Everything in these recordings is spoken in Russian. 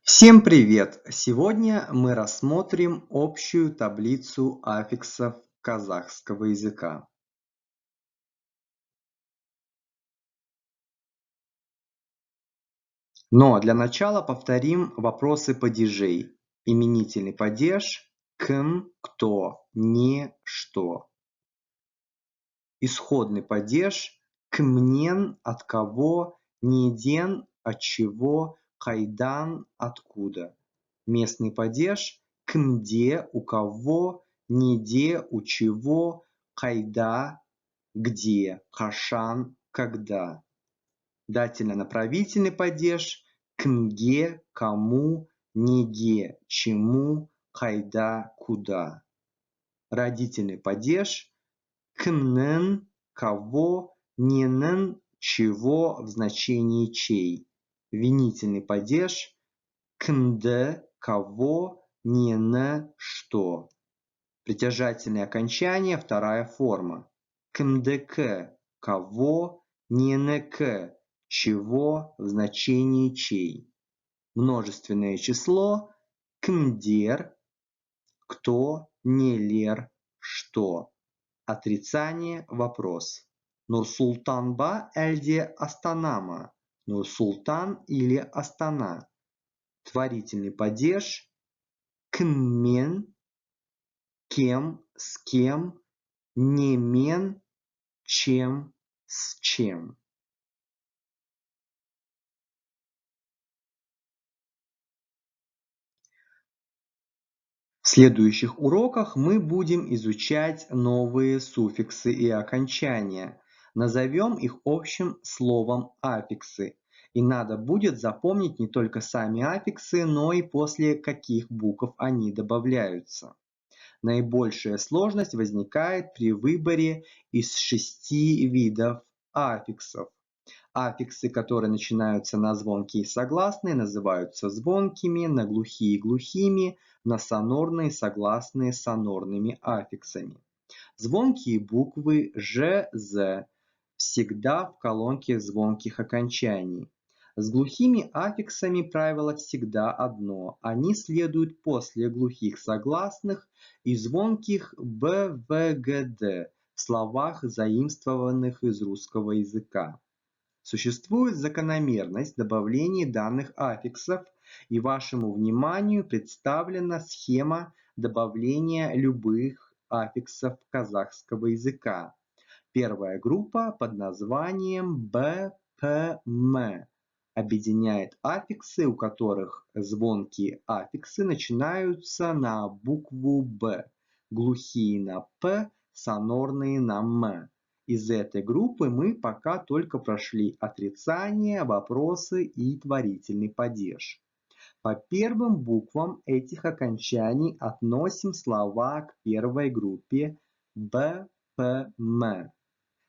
Всем привет! Сегодня мы рассмотрим общую таблицу аффиксов казахского языка. Но для начала повторим вопросы падежей. Именительный падеж кім, кто, не, что. Исходный падеж кімнен, от кого, неден, от чего, қайдан, откуда. Местный падеж кімде, у кого, неде, у чего, қайда, где, қашан, когда. Дательно-направительный падеж кімге, кому, неге, чему, қайда, куда. Родительный падеж кімнің, кого, ненің, чего в значении чей. Винительный падеж кімді, кого, нені, что. Притяжательные окончания, вторая форма. Кімдікі, кого, ненікі, чего в значении чей. Множественное число кімдер, кто, нелер, что. Отрицание, вопрос. Нурсултан ба әлде Астана ма? Нурсултан или Астана. Творительный падеж кіммен, кем, с кем, немен, чем, с чем. В следующих уроках мы будем изучать новые суффиксы и окончания. Назовем их общим словом аффиксы. И надо будет запомнить не только сами аффиксы, но и после каких букв они добавляются. Наибольшая сложность возникает при выборе из 6 видов аффиксов. Аффиксы, которые начинаются на звонкие согласные, называются звонкими, на глухие – глухими, на сонорные согласные – сонорными аффиксами. Звонкие буквы Ж, З всегда в колонке звонких окончаний. С глухими аффиксами правило всегда одно. Они следуют после глухих согласных и звонких Б, В, Г, Д в словах, заимствованных из русского языка. Существует закономерность добавления данных аффиксов, и вашему вниманию представлена схема добавления любых аффиксов казахского языка. Первая группа под названием БПМ объединяет аффиксы, у которых звонкие аффиксы начинаются на букву Б, глухие на П, сонорные на М. Из этой группы мы пока только прошли отрицание, вопросы и творительный падеж. По первым буквам этих окончаний относим слова к первой группе БПМ.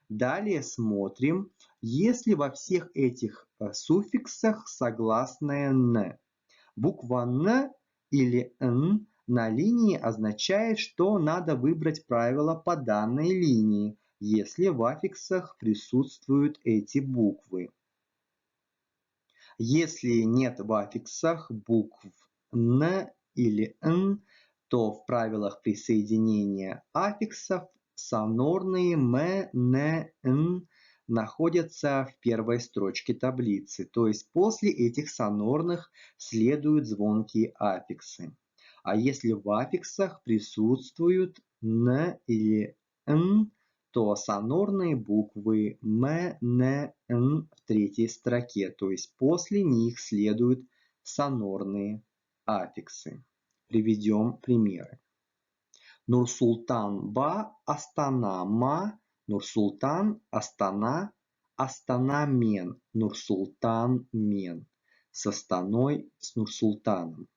Далее смотрим, есть ли во всех этих суффиксах согласное «н». Буква «н» или «н» на линии означает, что надо выбрать правило по данной линии, если в аффиксах присутствуют эти буквы. Если нет в аффиксах букв «н» или «н», то в правилах присоединения аффиксов сонорные «м», «н», «н» находятся в первой строчке таблицы, то есть после этих сонорных следуют звонкие аффиксы. А если в аффиксах присутствуют «н» или «н», то сонорные буквы «м», «н», «н» в третьей строке, то есть после них следуют сонорные аффиксы. Приведем примеры. Нурсултан ба, Астана ма, Нурсултан, Астана, Астана мен, Нурсултан мен. С Астаной, с Нурсултаном.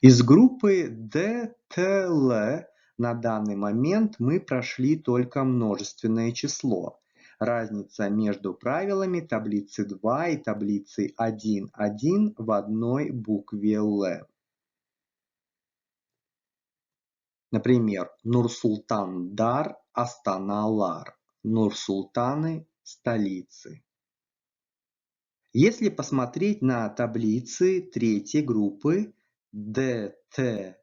Из группы ДТЛ на данный момент мы прошли только множественное число. Разница между правилами таблицы 2 и таблицей 1.1 в одной букве Л. Например, Нурсултан-Дар, Астана-Лар. Нур-Султаны – столицы. Если посмотреть на таблицы третьей группы ДТН,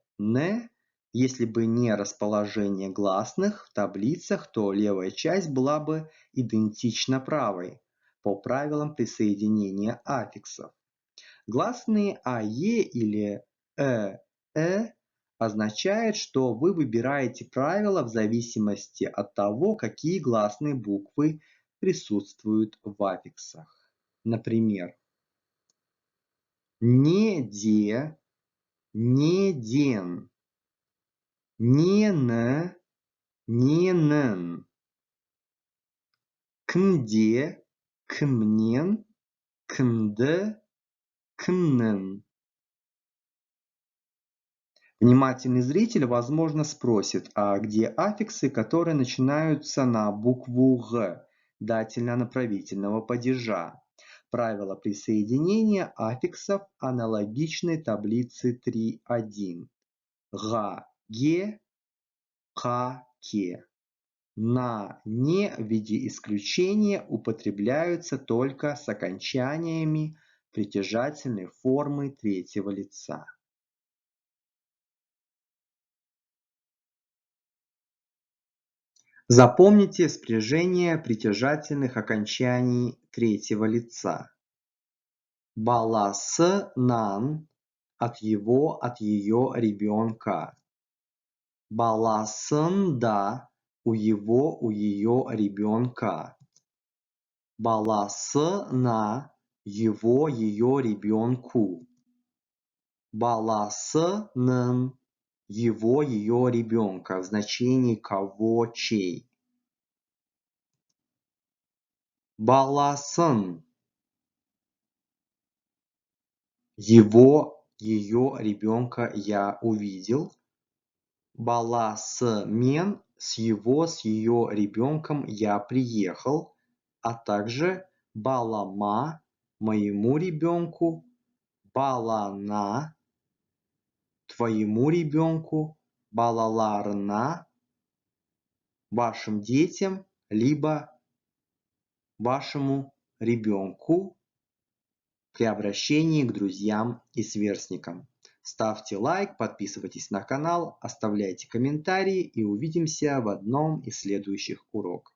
если бы не расположение гласных в таблицах, то левая часть была бы идентична правой по правилам присоединения аффиксов. Гласные АЕ или означает, что вы выбираете правила в зависимости от того, какие гласные буквы присутствуют в аффиксах. Например, не-де, не-ден, не-н, не-нен, кнде, кнмен, кнде, кннен. Внимательный зритель, возможно, спросит, а где аффиксы, которые начинаются на букву «г» дательно-направительного падежа? Правило присоединения аффиксов аналогичны таблице 3.1. Га, ге, ка, ке. На «не» в виде исключения употребляются только с окончаниями притяжательной формы третьего лица. Запомните спряжение притяжательных окончаний третьего лица. Баласынан от его, от ее ребенка. Баласында у его, у ее ребенка. Баласына его, ее ребенку. Баласының его, ее ребенка в значении кого, чей. Баласын его, ее ребенка я увидел. Баласымен с его, с ее ребенком я приехал, а также балама моему ребенку, балана твоему ребенку, балаларына вашим детям, либо вашему ребенку при обращении к друзьям и сверстникам. Ставьте лайк, подписывайтесь на канал, оставляйте комментарии и увидимся в одном из следующих уроков.